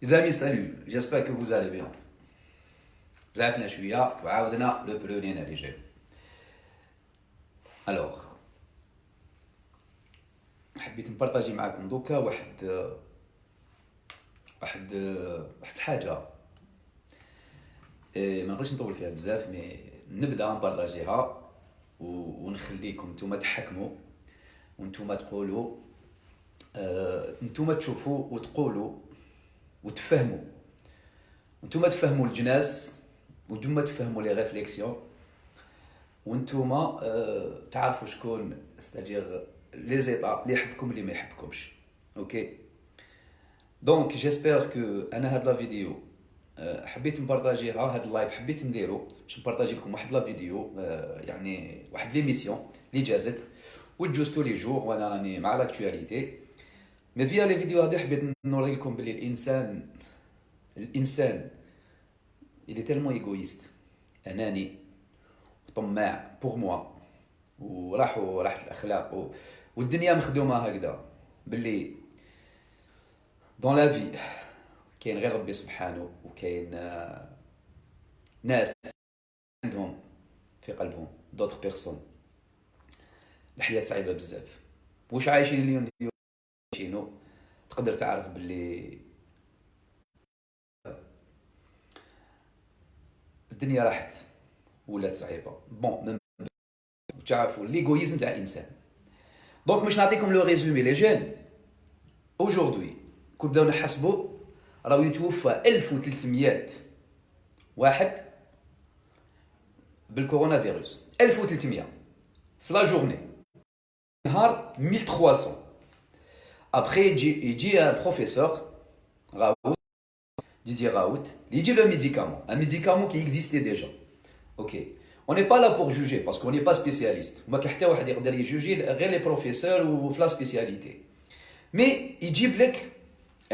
Les amis, salut, j'espère que vous allez bien. زعفنا شوية وعاودنا لو بلونين الرجال. الوغ حبيت نبارطاجي معاكم دوكا واحد الحاجة. ما نقدرش نطول فيها بزاف مي نبدا نبارطاجيها ونخليكم نتوما تحكموا وانتوما تقولوا نتوما تشوفوا وتقولوا وتفهموا وانتوما تفهموا الجناس وانتوما تفهموا لي ريفليكسيون وانتوما تعرفوا شكون ستادير لي زيطا اللي يحبكم اللي ما يحبكمش. اوكي دونك جيسبر كو انا هاد لا فيديو حبيت نبارطاجيها. هاد اللايف حبيت نديرو باش نبارطاجي لكم واحد لا فيديو يعني واحد ليميسيون اللي جازت وتجوز تو لي جور وانا راني مع لاكتواليتي. مي فيا لي فيديو هادو حبيت نوري لكم بلي الانسان il est tellement égoïste اناني وطماع بوغ موا راحت الاخلاق والدنيا مخدومه هكذا باللي دون لا في كاين غير ربي سبحانه وكاين ناس عندهم في قلبهم دوطر بيرسون. الحياه صعيبه بزاف واش عايشين اليوم عايشينو تقدر تعرف باللي الدنيا راحت ولات صعيبه. بون تعرفوا ليغويزم تاع الانسان. دونك باش نعطيكم لو ريزومي لي جين اودجوردي كون بداو نحسبوا راهو يتوفى 1300 واحد بالكورونا فيروس. 1300 في لا جورني نهار 1300. ابخي يجي ان بروفيسور راوت Didier Raoult, il dit le médicament, un médicament qui existait déjà. Ok, on n'est pas là pour juger parce qu'on n'est pas spécialiste. Moi, je ne peux juger les professeurs ou la spécialité. Mais il dit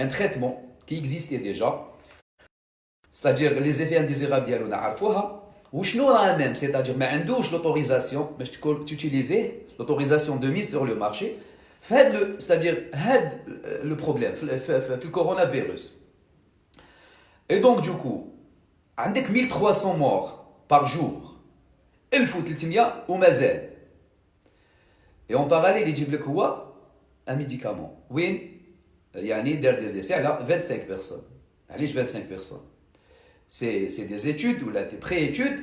un traitement qui existait déjà, c'est-à-dire les effets indésirables ديالو نعرفوها وشنو راه même, c'est-à-dire ما عندوش l'autorisation باش تutiliser l'autorisation de mise sur le marché. C'est-à-dire le problème في coronavirus. Et donc du coup, عندك 1300 morts par jour. 1300 ومازال. Et en parallèle يجيب لك هو un médicament. وين يعني دار des essais على 25 personnes. علاش 25 personnes؟ C'est des études ولا des pré-études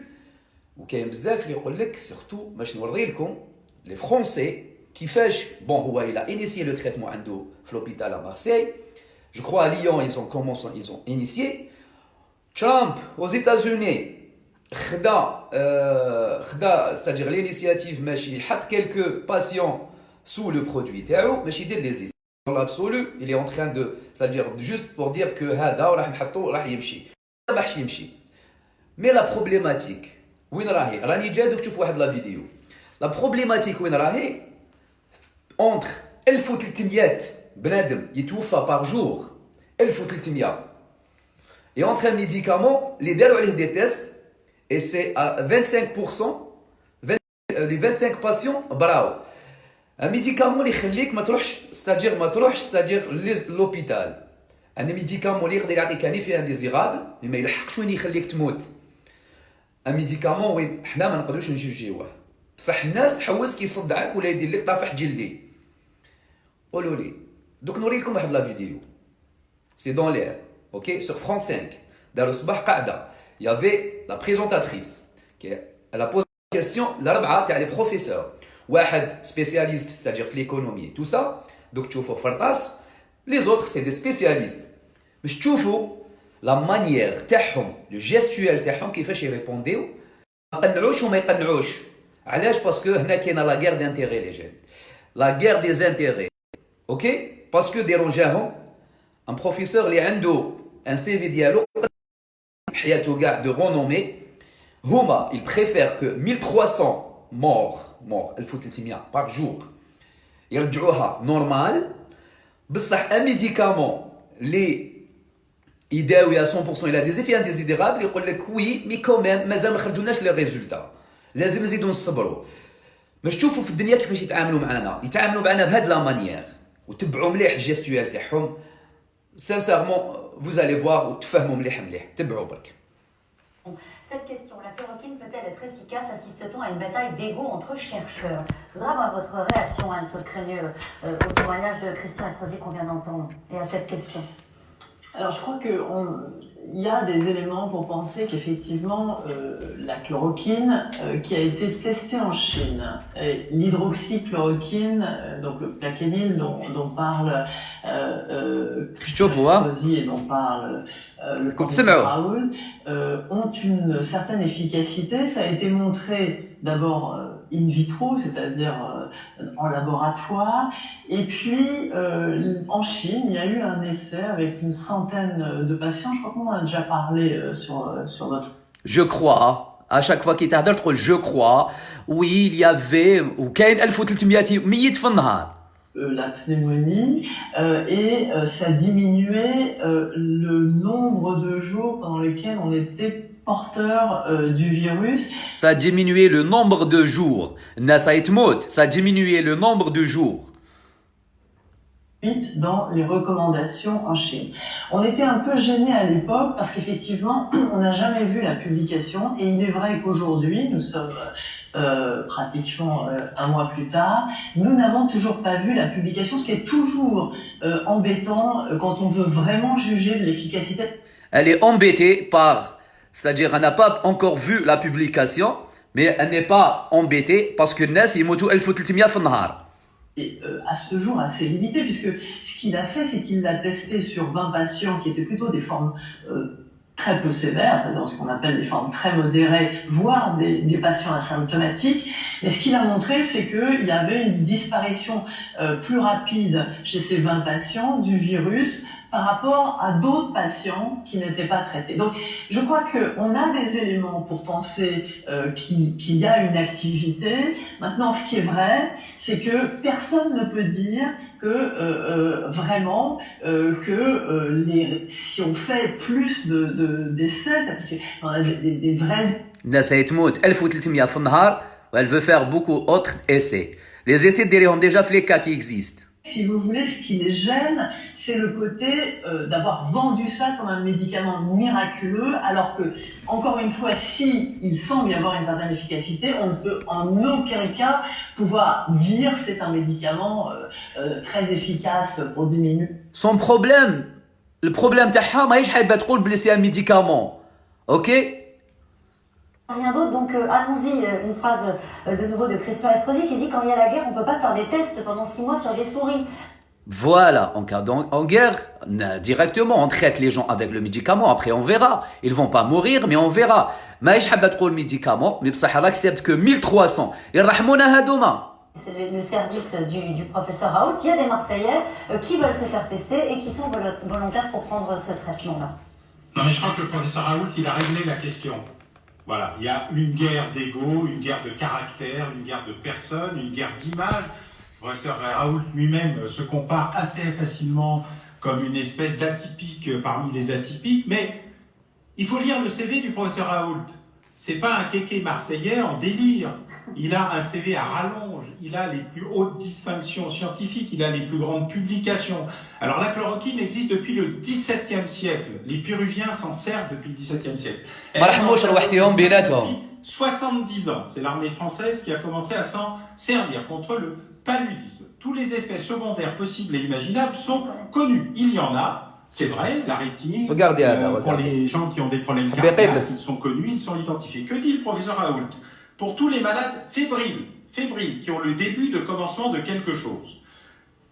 وكاين بزاف اللي يقول لك سيرتو باش نوري لكم les Français كيفاش bon هو il a initié le traitement عنده في l'hôpital à Marseille. Je crois à Lyon ils ont initié. Trump aux États-Unis c'est-à-dire l'initiative ماشي حط quelques patients sous le produit تاعو ماشي يدير les essais. Dans l'absolu il est en train de c'est-à-dire juste pour dire que هذا راح نحطو راح يمشي ما راحش يمشي. mais la problématique وين راهي راني جا تشوف واحد لا فيديو. la problématique وين راهي entre 1300 بنادم يتوفى par jour 1300 et entre un médicament, les des tests, et c'est à 25%, les 25 patients, bravo. Un médicament, c'est-à-dire l'hôpital. Un médicament, il y a des effets indésirables, mais il y a des un médicament, oui, nous ne pouvons pas juger. بصح الناس تحوس كيصدعك ولا يدير لك طافح جلدي. قولوا لي. دوك نوري لكم واحد لا فيديو. C'est dans l'air. Ok, sur France 5, dans le Sabah Qa'da, il y avait la présentatrice elle a posé la question, l'arba'a تاع les professeurs. واحد spécialiste, c'est-à-dire l'économie, tout ça. Donc تشوفوا فرطاس, les autres c'est des spécialistes. باش تشوفوا la manière تاعهم, le gestuel تاعهم كيفاش يريبونديو. ما يقنعوش وما يقنعوش. علاش؟ باسكو هنا كاينه la guerre d'intérêts les jeunes. La guerre des intérêts. Ok? Parce que dérangeaهم un professeur اللي عنده un CV ديالو حياته كاع de renommée هما il préfère que 1300 morts 1300 par jour يرجعوها نورمال بصح un médicament اللي يداوي à 100% il a des effets indésirables يقول لك وي مي كوميم مازال ما خرجوناش لي ريزولتا لازم نزيدو نصبروا. باش تشوفوا في الدنيا كيفاش يتعاملوا معنا بهاد لا مانيير وتبعوا مليح الجيستويال تاعهم. Sincèrement, vous allez voir ou تفهموا مليح مليح تبعوا برك. Cette question, la chloroquine peut-elle être efficace? Assiste-t-on à une bataille d'ego entre chercheurs? Je voudrais avoir votre réaction, Anne-Claude Crémieux, au témoignage de Christian Estrosi qu'on vient d'entendre et à cette question. Alors je crois qu'il y a des éléments pour penser qu'effectivement la chloroquine qui a été testée en Chine, l'hydroxychloroquine, donc le plaquenil dont parle Estrosi et dont parle le professeur Raoult, ont une certaine efficacité. Ça a été montré d'abord in vitro, c'est-à-dire en laboratoire, et puis en Chine, il y a eu un essai avec une centaine de patients. Je crois qu'on en a déjà parlé sur votre... Je crois, à chaque fois qu'il t'adore, je crois, oui, il y avait, ou كاين 1300 ميت في النهار. La pneumonie et ça diminuait le nombre de jours pendant lesquels on était porteur du virus. Ça a diminué le nombre de jours. Ça a diminué le nombre de jours. Dans les recommandations en Chine. On était un peu gênés à l'époque parce qu'effectivement, on n'a jamais vu la publication et il est vrai qu'aujourd'hui, nous sommes pratiquement un mois plus tard, nous n'avons toujours pas vu la publication, ce qui est toujours embêtant quand on veut vraiment juger de l'efficacité. Elle est embêtée par, c'est-à-dire elle n'a pas encore vu la publication, mais elle n'est pas embêtée parce que Nas يموتوا 1300 في النهار. Et à ce jour assez limité, puisque ce qu'il a fait, c'est qu'il l'a testé sur 20 patients qui étaient plutôt des formes très peu sévères, c'est-à-dire ce qu'on appelle des formes très modérées, voire des patients asymptomatiques. Et ce qu'il a montré, c'est qu'il y avait une disparition plus rapide chez ces 20 patients du virus par rapport à d'autres patients qui n'étaient pas traités. Donc, je crois qu'on a des éléments pour penser qu'il y a une activité. Maintenant, ce qui est vrai, c'est que personne ne peut dire que vraiment si on fait plus d'essais, parce qu'on a des vrais... الناس هيتموت 1300 في النهار elle veut faire beaucoup d'autres essais. Les essais ديريهم déjà في les cas qui existent. Si vous voulez, ce qui les gêne, c'est le côté d'avoir vendu ça comme un médicament miraculeux, alors que, encore une fois, si il semble y avoir une certaine efficacité, on ne peut en aucun cas pouvoir dire c'est un médicament très efficace pour diminuer. Son problème, le problème تاعها ماهيش حايبه تقول بلي c'est un médicament. OK? Rien d'autre, donc allons-y, une phrase de nouveau de Christian Estrosi qui dit quand il y a la guerre, on ne peut pas faire des tests pendant 6 mois sur des souris. Voilà, en guerre, directement, on traite les gens avec le médicament, après on verra. Ils vont pas mourir, mais on verra. ماهيش حابه تقول médicament, mais بصح elle accepte que 1300 يرحمونا هذوما. C'est le service du professeur Raoult. Il y a des Marseillais qui veulent se faire tester et qui sont volontaires pour prendre ce traitement-là. Non, mais je crois que le professeur Raoult, il a réglé la question. Voilà, il y a une guerre d'ego, une guerre de caractère, une guerre de personnes, une guerre d'image. Le professeur Raoult lui-même se compare assez facilement comme une espèce d'atypique parmi les atypiques, mais il faut lire le CV du professeur Raoult. C'est pas un kéké marseillais en délire. Il a un CV à rallonge, il a les plus hautes distinctions scientifiques, il a les plus grandes publications. Alors la chloroquine existe depuis le XVIIe siècle. Les Péruviens s'en servent depuis le XVIIe siècle. Depuis 70 ans, c'est l'armée française qui a commencé à s'en servir contre le paludisme. Tous les effets secondaires possibles et imaginables sont connus. Il y en a. C'est vrai, la rétine, pour les gens qui ont des problèmes cardiaques, ils sont connus, ils sont identifiés. Que dit le professeur Raoult? Pour tous les malades fébriles, qui ont le début de commencement de quelque chose,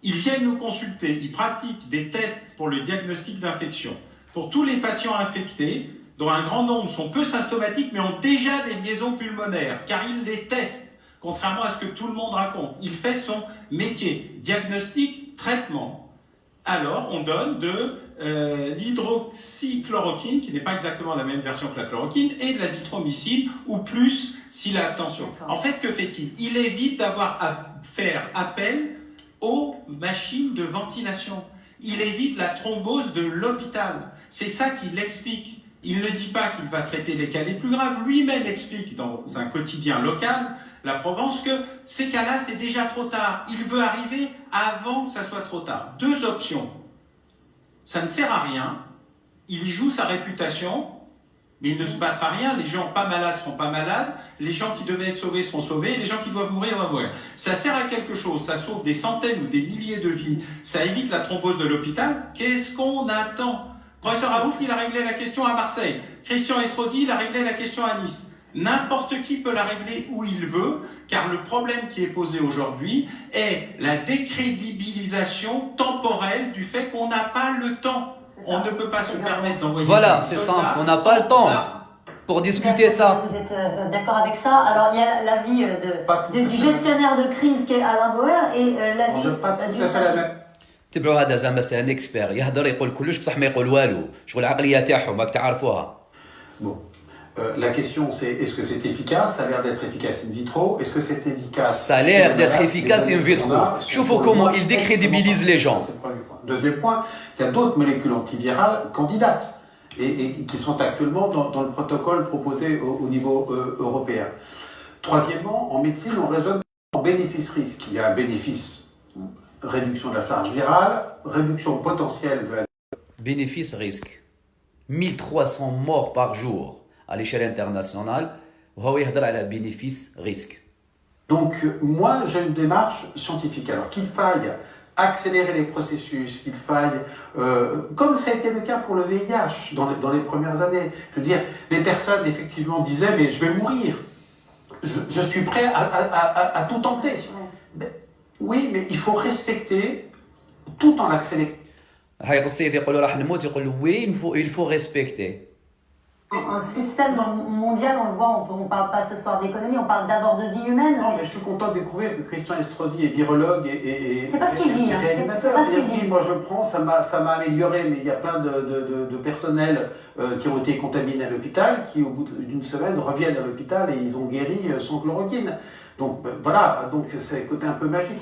ils viennent nous consulter, ils pratiquent des tests pour le diagnostic d'infection. Pour tous les patients infectés, dont un grand nombre sont peu symptomatiques, mais ont déjà des liaisons pulmonaires, car il les teste, contrairement à ce que tout le monde raconte. Il fait son métier, diagnostic, traitement. Alors, on donne de l'hydroxychloroquine, qui n'est pas exactement la même version que la chloroquine, et de l'azithromycine, ou plus si la tension. En fait, que fait-il? Il évite d'avoir à faire appel aux machines de ventilation. Il évite la thrombose de l'hôpital. C'est ça qu'il explique. Il ne dit pas qu'il va traiter les cas les plus graves. Lui-même explique dans un quotidien local, la Provence, que ces cas-là, c'est déjà trop tard. Il veut arriver avant que ça soit trop tard. Deux options. ça ne sert à rien. Il y joue sa réputation, mais il ne se passera rien. Les gens pas malades seront pas malades. Les gens qui devaient être sauvés seront sauvés. Les gens qui doivent mourir vont mourir. Ça sert à quelque chose. Ça sauve des centaines ou des milliers de vies. Ça évite la thrombose de l'hôpital. Qu'est-ce qu'on attend? Professeur Raoult, il a réglé la question à Marseille. Christian Estrosi, il a réglé la question à Nice. N'importe qui peut la régler où il veut, car le problème qui est posé aujourd'hui est la décrédibilisation temporelle du fait qu'on n'a pas le temps. On ne peut pas se permettre d'envoyer Voilà, des c'est soldats simple, on n'a pas le temps sans pour discuter ça. Vous êtes d'accord avec ça? Alors, il y a l'avis du gestionnaire de crise qui est Alain Bauer et l'avis du chef. تبعوا هذا زعما سي ان اكسبير يهضر يقول كلش بصح ما يقول والو شغل العقليه تاعهم راك تعرفوها. Bon. La question c'est est-ce que c'est efficace? Ça a l'air d'être efficace in vitro. Est-ce que c'est efficace? Ça a l'air d'être efficace in vitro. شوفوا comment il décrédibilise les gens. Deuxième point, il y a d'autres molécules antivirales candidates et qui sont actuellement dans le protocole proposé au niveau européen. Troisièmement, en médecine, on raisonne en bénéfice-risque. Il y a un bénéfice, réduction de la charge virale, réduction potentielle de la... Bénéfice-risque. 1300 morts par jour à l'échelle internationale. وهو يهضر على bénéfice-risque. Donc, moi, j'ai une démarche scientifique. Alors qu'il faille accélérer les processus, qu'il faille, comme ça a été le cas pour le VIH dans les premières années. Je veux dire, les personnes, effectivement, disaient, mais je vais mourir. Je suis prêt à tout tenter. Mais, oui, mais il faut respecter tout en l'accélérant. هاي السيد يقول راح نموت يقول oui il faut respecter. Un système mondial, on le voit, on ne parle pas ce soir d'économie, on parle d'abord de vie humaine. Non, mais je suis content de découvrir que Christian Estrosi est virologue et c'est pas ce qu'il dit. C'est pas ce qu'il dit. Moi je prends, ça m'a amélioré, mais il y a plein de personnels qui ont été contaminés à l'hôpital, qui au bout d'une semaine reviennent à l'hôpital et ils ont guéri sans chloroquine. Donc voilà, donc c'est le côté un peu magique.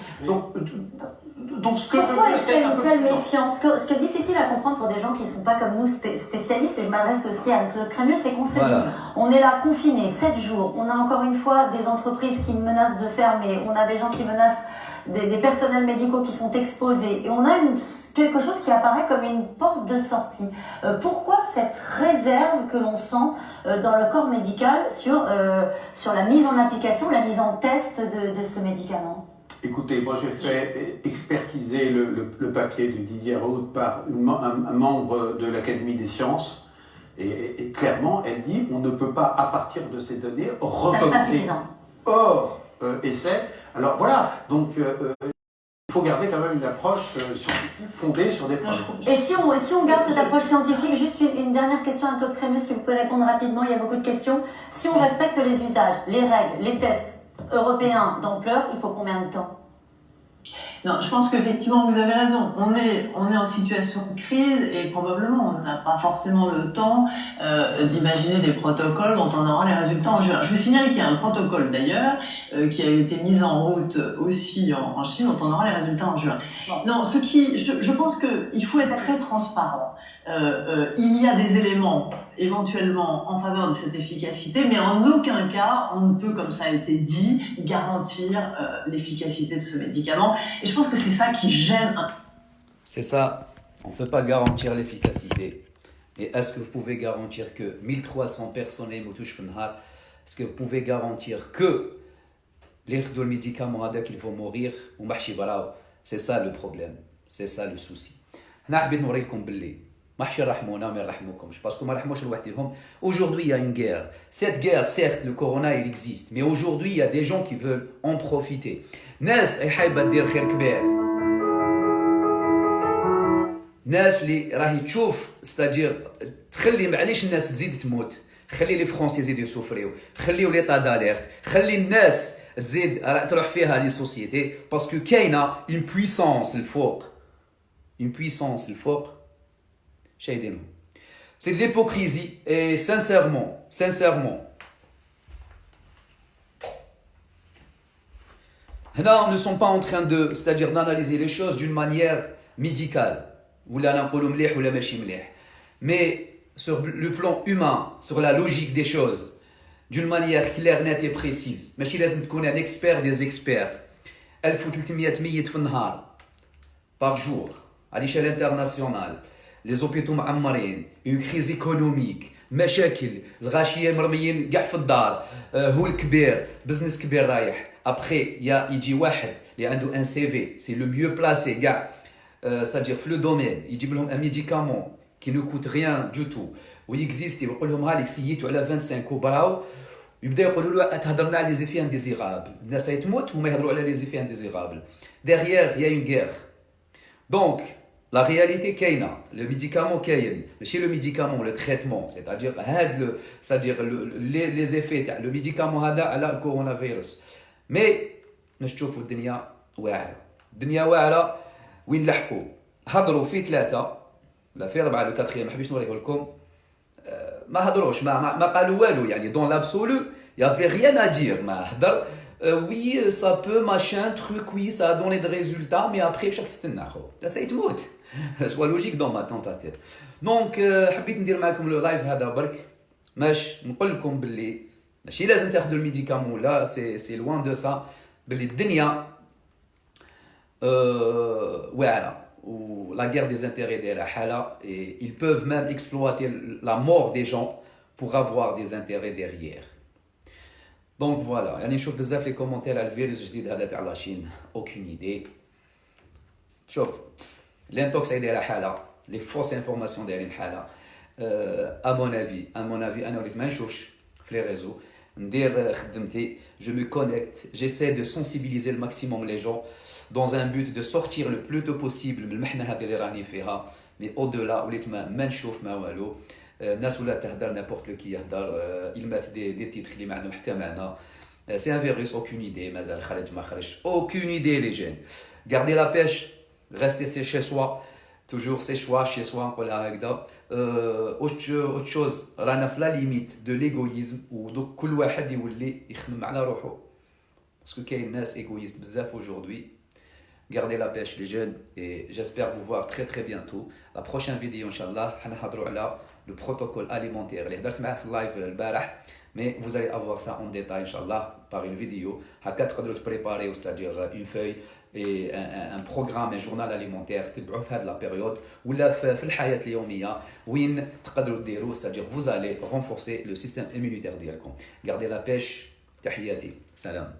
Donc ce que pourquoi je veux, est-ce qu'il y a une telle méfiance? Ce qui est difficile à comprendre pour des gens qui ne sont pas comme nous spécialistes, et je m'adresse aussi à Claude Crémieux, c'est qu'on se dit, on est là confinés 7 jours, on a encore une fois des entreprises qui menacent de fermer, on a des gens qui menacent des personnels médicaux qui sont exposés, et on a quelque chose qui apparaît comme une porte de sortie. Pourquoi cette réserve que l'on sent dans le corps médical sur la mise en application, la mise en test de ce médicament? Écoutez, moi j'ai fait expertiser le papier de Didier Raoult par un membre de l'Académie des sciences et clairement elle dit on ne peut pas à partir de ces données recommander hors essai. Alors voilà, donc il faut garder quand même une approche fondée sur des preuves. Et si on garde cette approche scientifique, juste une dernière question à Claude Crémieux, si vous pouvez répondre rapidement, il y a beaucoup de questions. Si on respecte les usages, les règles, les tests européens d'ampleur, il faut combien de temps? Non, je pense qu'effectivement, vous avez raison. On est en situation de crise et probablement on n'a pas forcément le temps d'imaginer des protocoles dont on aura les résultats en juin. Je vous signale qu'il y a un protocole d'ailleurs qui a été mis en route aussi en Chine dont on aura les résultats en juin. Non, je pense qu'il faut être très transparent. Il y a des éléments éventuellement en faveur de cette efficacité, mais en aucun cas on ne peut, comme ça a été dit, garantir l'efficacité de ce médicament. Et je pense que c'est ça qui gêne. C'est ça, on ne peut pas garantir l'efficacité. Et est-ce que vous pouvez garantir que 1300 personnes est-ce que vous pouvez garantir que les médicaments qu'ils vont mourir? C'est ça le problème, c'est ça le souci. Aujourd'hui, il y a une guerre. Cette guerre, certes, le corona, il existe. Mais aujourd'hui, il y a des gens qui veulent en profiter. ناس حابة تدير خير كبير. ناس اللي راهي تشوف ستادير تخلي معليش الناس تزيد تموت. خلي لي فرونسي يزيدوا يسوفريو. خليو لي طاداليرت. خلي الناس تزيد تروح فيها لي سوسيتي. باسكو كاينة une puissance الفوق. Une puissance الفوق. شايدينهم. C'est de l'hypocrisie et sincèrement, là, nous ne sommes pas en train c'est-à-dire d'analyser les choses d'une manière médicale. Mais sur le plan humain, sur la logique des choses, d'une manière claire, nette et précise. ماشي لازم تكون un expert des experts. 1300 ميت في النهار par jour à l'échelle internationale. les hôpitaux معمرين, une crise économique, مشاكل, الغاشية مرميين قاع في الدار, هو الكبير, بزنس كبير رايح. Après, يجي واحد اللي عنده un CV, c'est le mieux placé, قاع, c'est-à-dire في le domaine, يجيب لهم un médicament qui ne coûte rien du tout, ويكزيستي ويقول لهم هاليك سيتو على 25 وبراو, يبدا يقولوا له تهضر لنا على les effets indésirables. الناس تموت وما يهضروا على les effets indésirables. Derrière, il y a une guerre. Donc, la réalité كاينه, le médicament كاين, ماشي le médicament, le traitement, c'est-à-dire les effets تاع le médicament هذا على الكورونا. Mais نشوفوا الدنيا واعره. الدنيا واعره وين لحقوا هضروا في 3 لا في 4 لو 4 ما حبيتش نوريه لكم. ما هضروش ما قالوا والو يعني dans l'absolu il y avait rien à dire. ما هضر oui ça peut machin truc oui ça a donné des résultats mais après chaque تستنى اخو ça تموت. soit logique dans ma tête. Donc حبيت ندير معكم لو لايف هذا برك باش نقول لكم باللي ماشي لازم تاخذوا الميديكامون لا سي لوان دو سا باللي الدنيا واعره ou la guerre des intérêts ديالها حاله et ils peuvent même exploiter la mort des gens pour avoir des intérêts derrière. Donc voilà, يعني نشوف بزاف لي كومونتير على الفيروس الجديد هذا تاع لاشين aucune idée. شوف l'intox دايره حاله les fausses informations دايرين حاله. à mon avis انا وليت ما نشوفش في les réseaux ندير خدمتي, je me connecte, j'essaie de sensibiliser le maximum les gens dans un but de sortir le plus tôt possible من المحنه هذه اللي راني فيها. mais au-delà وليت ما نشوف ما والو. الناس ولا تهدر نابورت لو كي يهدر, il met des titres اللي ما عندهم حتى معنى. c'est un virus, aucune idée, مازال خرج ما خرج, aucune idée les jeunes. Gardez la pêche, restez chez soi, toujours c'est choix chez soi نقولها هكذا. autre chose رانا في لا ليميت دو ليغويزم ودوك كل واحد يولي يخمم على روحه باسكو كاين ناس ايغويست بزاف aujourd'hui. Gardez la pêche les jeunes et j'espère vous voir très très bientôt. La prochaine vidéo inchallah حنهضروا على le protocole alimentaire اللي هضرت معاه في اللايف البارح, mais vous allez avoir ça en détail inchallah par une vidéo. هكا تقدروا تبريباريو, c'est-à-dire une feuille et un programme, un journal alimentaire تبعوه في هذه la période ولا في الحياة اليومية وين تقدروا ديروا, c'est-à-dire vous allez renforcer le système immunitaire ديالكم. Gardez la pêche, تحياتي, سلام.